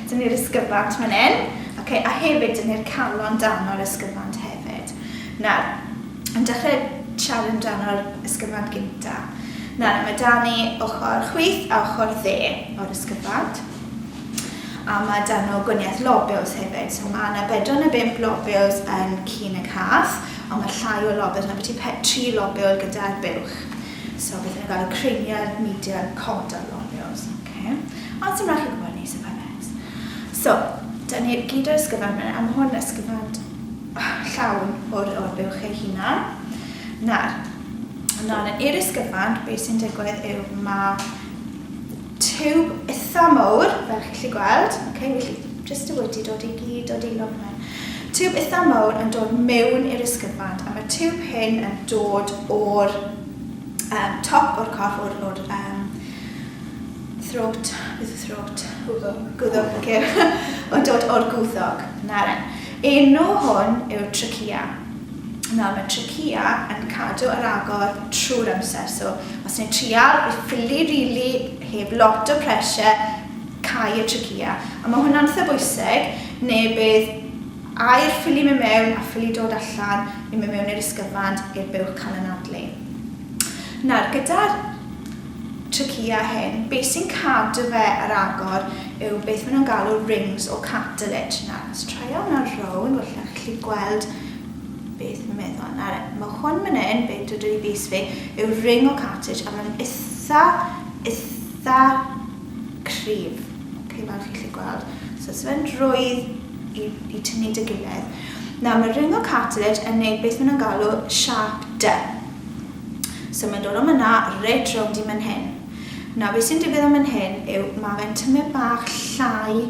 Dyna ni'r ysgyfant fan hyn. Okay, a hefyd dyna ni'r calon dan o'r ysgyfant hefyd. Nawr, yn dechrau siarad amdano'r ysgyfant gynta. Nawr, mae da ni ochr chwith a ochr dde o'r ysgyfant. A mae da nhw gwniaeth lobules hefyd. So mae yna 45 lobules yn cyn y cath, ond mae llai o lobules. Mae beth 3 lobule gyda'r buwch. So beth yna gael y cranial, medial, caudal lobules. Okay. Ond sy'n rhaid i gwybod ni sy'n fawr. So, da ni gyd o'r ysgyfant yna, a mae hwn ysgyfant llawn o'r buwch ei hunan. Nawr, yn i'r ysgyfant, beth sy'n digwydd yw mae tiwb eitha mawr, fel chi'n gallu gweld. Okay, felly, jyst y wedi dod i gyd dod i lwg mewn. Tiwb eitha mawr yn dod mewn i'r ysgyfant, a mae tiwb hyn yn dod o'r top o'r corff, o'r throat, gwddog, yn dod o'r gwddog. Enw hwn yw'r trachea. Nawr, mae trachea yn cadw yr agor trwy'r amser. So, os ni'n trial i ffili heb lot o pressure cau y trachea. A mae hwnna'n eitha bwysig, neu bydd air ffili mynd mewn a ffili dod allan i mynd mewn i'r ysgyfant i'r buwch cael anadlu. Nawr, gyda'r trachea hyn, beth sy'n cadw fe ar agor yw beth maen nhw'n galw rings o cartilage. Nawr, os trio hwnna rown, felly chi'n gweld beth mae'n meddwl. Nawr, mae hwn fan hyn, beth dwi wedi bus fi, yw ring o cartilage, a mae'n eitha cryf. Okay, fel chi'n gweld. So, os fe'n rwydd i tynnu dy gilydd. Nawr, mae ring o cartilage yn gwneud beth maen nhw'n galw sharp D. So, mae'n dod o myna reit rownd i man hyn. Nawr, beth sy'n digwydd o man hyn yw mae fe'n tymau bach llai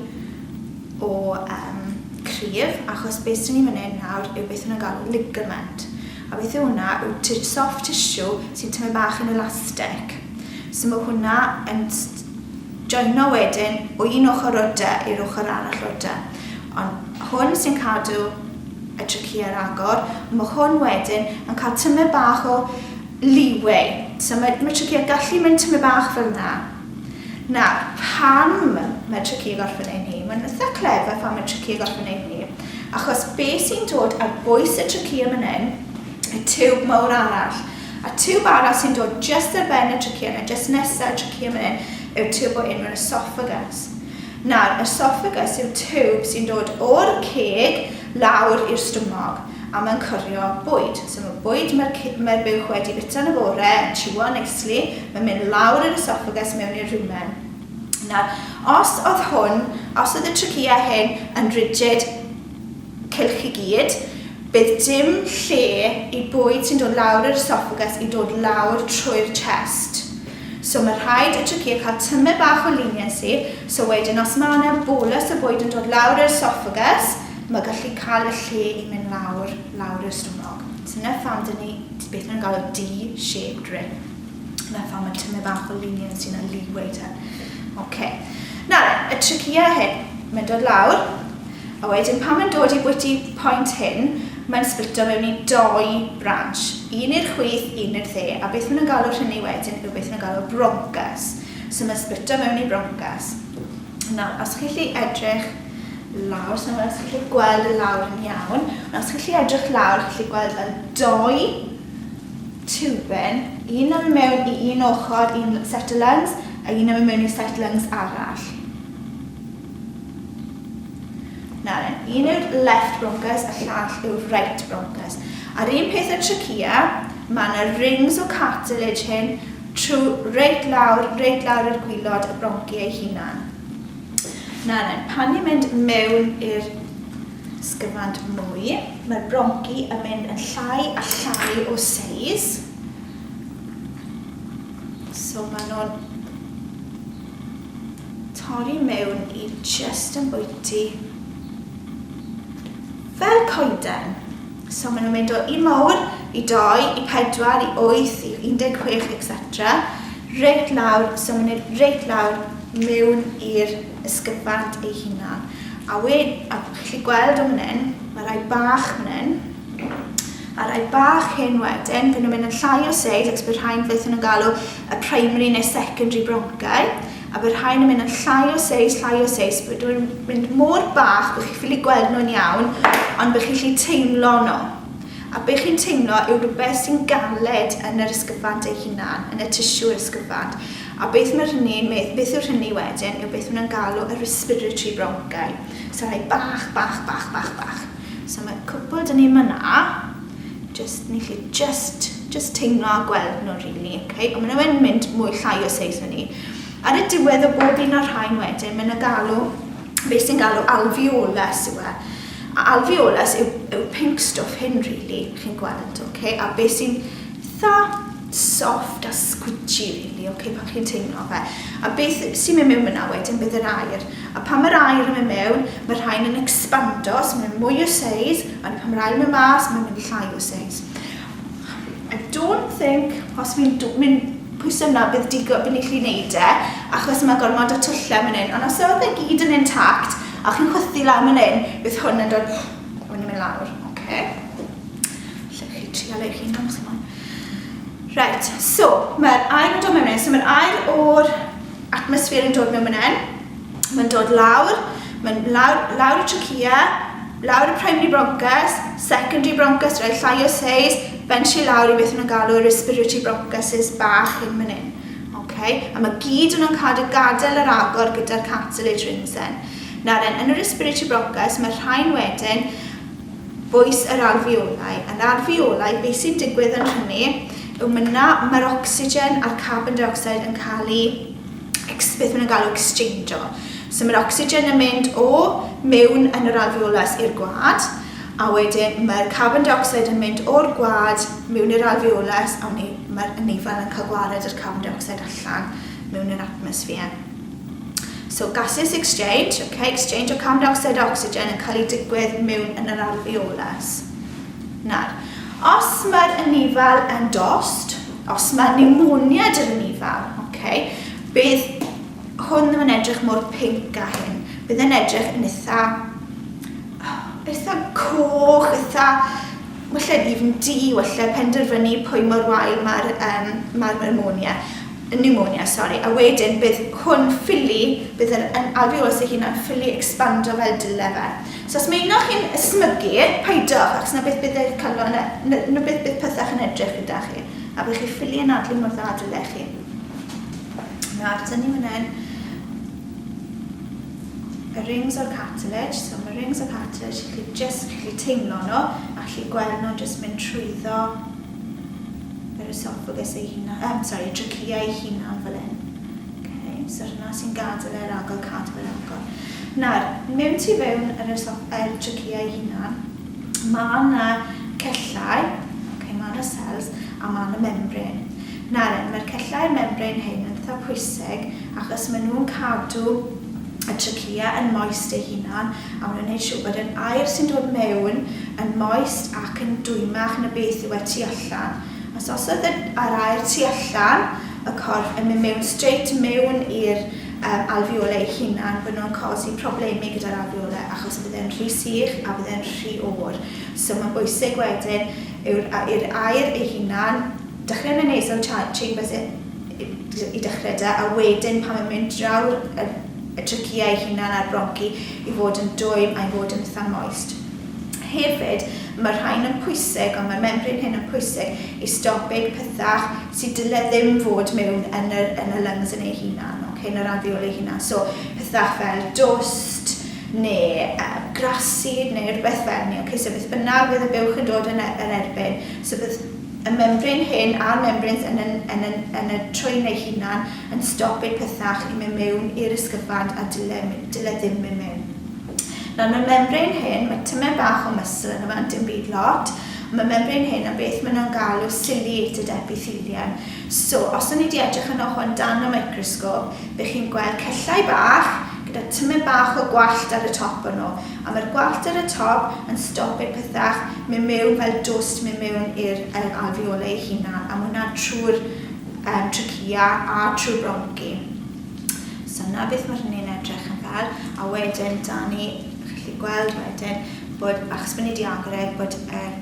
o cryf, achos beth sy'n ni'n mynd nawr yw beth nhw'n galw ligament. A beth yw hwnna yw soft tissue sy'n tymau bach yn elastic. So mae hwnna yn joino wedyn o un ochr o dy i'r ochr arall o dy. Ond hwn sy'n cadw y trachea ar agor, mae hwn wedyn yn cael tymau bach o leeway. So mae trachea gallu mynd tymau bach fel yna. Nawr, pam mae trachea gorffen ein ni? Mae'n eitha clefer pam mae trachea gorffen ein ni. Achos beth sy'n dod ar bwys y trachea fan hyn, y tiwb mawr arall. A tiwb arall sy'n dod just ar ben y trachea yna, just nesaf y trachea fan hyn, yw'r tiwb o enw'r esophagus. Nawr, esophagus yw'r tiwb sy'n dod o'r ceg lawr i'r stumog. A mae'n cwrio bwyd. So mae bwyd mae'r buwch wedi bita yn y bore, yn tiwo nicely, mae'n mynd lawr i'r esophagus mewn i'r rumen. Nawr, os oedd y trachea hyn yn rigid cylch i gyd, bydd dim lle i bwyd sy'n dod lawr i'r esophagus i dod lawr trwy'r chest. So mae rhaid y trachea cael tymau bach o leniency, so wedyn os mae yna bolus y bwyd yn dod lawr i'r esophagus, mae gallu cael y lle i mynd lawr i'r stumog. So yna pham dyn ni beth nhw'n galw D-shaped ring. Yna pham mae tymau bach o leniency sy'n leeway ten. Okay. Nawr, y trachea hyn, mae'n dod lawr, a wedyn pan mae'n dod i bwyty pwynt hyn, mae'n splito mewn i 2 branch. Un i'r chwith, un i'r dde, a beth maen nhw'n galw hynny wedyn yw beth maen nhw'n galw bronchus. So mae'n splito mewn i bronchus. Nawr, os chi'n gallu edrych lawr, so os chi'n gallu gweld y lawr yn iawn, ond os chi'n gallu edrych lawr, chi'n gallu gweld fel 2 tiwben, un yn mewn i un ochr, un set o lungs, a un yn mewn i set lungs arall. Nawr, un yw'r left bronchus, a llall yw'r right bronchus. A'r un peth y trachea, mae yna rings o cartilage hyn trwy reit lawr i'r gwylod y bronchi ei hunan. Nawr, pan ni'n mynd mewn i'r ysgyfant mwy, mae'r bronchi yn mynd yn llai a llai o seis. So maen nhw'n torri mewn i just yn bwyty fel coeden. So maen nhw'n mynd o 1 mawr, i 2, i 4, i 8, i 16, etc. Reit lawr, so maen nhw'n reit lawr mewn i'r ysgyfant ei hunan. A chi'n gweld o'n hyn, mae rai bach hyn. A rai bach hyn wedyn, bydd nhw'n mynd yn llai o seis, ac bydd rhain beth nhw'n galw y primary neu secondary bronchi. a bydd rhain yn mynd yn llai o seis, bydd nhw'n mynd mor bach, bydd chi'n ffili gweld nhw'n iawn, ond bydd chi'n ffili teimlo nhw. A beth chi'n teimlo yw rhywbeth sy'n galed yn yr ysgyfant ei hunan, yn y tisiw'r ysgyfant. A beth yw'r hynny wedyn yw beth nhw'n galw y respiratory bronchi. So rhai bach. So mae cwbl dyn ni myna, ni chi just teimlo a gweld nhw rili, okay? Ond maen nhw'n mynd mwy llai o seis na ni. Ar y diwedd o bob un o'r rhain wedyn, maen nhw'n galw, beth sy'n galw alveolus yw e. A alveolus yw pink stuff hyn rili, chi'n gweld, okay? A beth sy'n eitha soft a squidgy rili, okay? Pan chi'n teimlo fe. A beth sy'n mynd mewn yna wedyn bydd yr air. A pan mae'r air yn mynd mewn, mae'r rhain yn expando, so mae'n mwy o seis, a pan mae'r air yn mynd mas, mae'n mynd llai o seis. I don't think, os fi'n mynd pwysau yna bydd ni lli wneud e, achos mae gormod o twlla fan hyn, ond os oedd e gyd yn intact, a chi'n chwythu lawr fan hyn, bydd hwn yn dod, hwn yn mynd lawr, oce? Lle chi trial eich hun am symud. Right, so, mae'r air yn dod mewn hyn, so mae'r air o'r atmosffer yn dod mewn hyn, mae'n dod lawr, mae'n lawr y trachea, lawr y primary bronchus, secondary bronchus, rai llai o seis, bensi lawr i beth nhw'n galw respiratory bronchuses bach hyn fan hyn. Okay? A mae gyd nhw'n cadw gadael yr agor gyda'r cartilage rings hyn. Nawr, yn y respiratory bronchus, mae rhain wedyn bwys yr alveolau. Yn alveolau, beth sy'n digwydd yn hynny, yw mae'r ocsigen a'r carbon dioxide yn cael ei, beth nhw'n galw exchangeio. So mae'r ocsigen yn mynd o mewn yn yr alveolus i'r gwad, a wedyn mae'r carbon dioxide yn mynd o'r gwad mewn i'r alveolus, a mae'r anifal yn cael gwared yr carbon dioxide allan mewn yr atmosffer. So gaseous exchange, okay, exchange o carbon dioxide a ocsigen yn cael ei digwydd mewn yn yr alveolus. Nawr, os mae'r anifal yn dost, os mae pneumonia dy'r anifal, okay, bydd hwn ddim yn edrych mor pink a hyn. Bydd yn edrych yn eitha coch, wella even D, wella penderfynu pwy mor wael mae'r pneumonia, a wedyn bydd hwn bydd yr alveolus ei hunan ffili expando fel dyle fe. So os mae unach chi'n ysmygu, paidwch, achos na beth bydd eich calon, na beth bydd pethach yn edrych gyda chi, a bydd chi ffili yn adlu mor dda dyle chi. Nawr, dyn ni fan y rings o'r cartilage, so mae rings o'r cartilage, chi teimlo nhw, a chi gweld nhw jyst mynd trwyddo yr esophagus ei hunan, trachea ei hunan fel hyn. Okay, so hynna sy'n gadael yr agor, cadw yr agor. Nawr, mewn ti fewn yr trachea ei hunan, mae yna cellau, okay, mae yna cells, a mae yna membrane. Nawr, mae'r cellau membrane hyn yn eitha pwysig, achos maen nhw'n cadw y trachea yn moist ei hunan, a maen nhw'n gwneud siŵr bod yr air sy'n dod mewn yn moist ac yn dwymach na beth yw e tu allan. Os oedd yr air tu allan, y corff yn mynd mewn straight mewn i'r alveolau ei hunan, bod nhw'n cosi problemau gyda'r alveolau, achos bydd e'n rhy sych a bydd e'n rhy o'r. So mae'n bwysig wedyn i'r air ei hunan, dechrau yn y nasal chambers i dechrau da, a wedyn pan mae'n mynd draw'r y trachea ei hunan a'r bronchi i fod yn dwym a'i fod yn eitha moist. Hefyd, mae'r rhain yn pwysig, ond mae'r membrane hyn yn pwysig i stopig pethach sydd dyle ddim fod mewn yn y lungs yn ei hunan, okay, yn yr alveolau ei hunan. So, pethach fel dwst, neu grasid, neu rhywbeth fel ni. Okay, so beth bynnag bydd y buwch yn dod yn erbyn. So, bydd y membrane hyn a'r membranes yn y trwyn ei hunan yn stopig pethach i mynd mewn i'r ysgyfant a dyle ddim mynd mewn. Nawr, mae'r membrane hyn, mae tymed bach o muscle yn yma, dim byd lot. Mae membrane hyn yn beth maen nhw'n galw ciliated epithelium. So, os o'n i wedi edrych yn hwn dan y microscope, bydd chi'n gweld cellau bach gyda tymed bach o gwallt ar y top o'n nhw. A mae'r gwallt ar y top yn stopig pethach mynd mewn fel dwst mynd mewn i'r alveolau ei hunan. A mae hwnna trwy'r trachea a trwy'r bronchi. So, yna beth mae hynny'n edrych yn fel. A wedyn, da ni gweld wedyn bod, achos bod ni wedi agor bod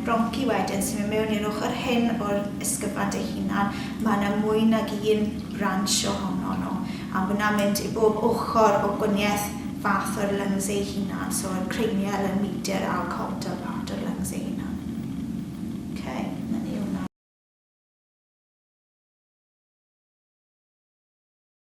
bronchi wedyn sy'n mynd mewn i'r ochr hyn o'r ysgyfant ei hunan, mae yna mwy nag un branch ohono nhw. A mae hwnna'n mynd i bob ochr o gwniaeth fath o'r lungs ei hunan. So, yr cranial, y medial a'r caudal part o'r lungs ei hunan.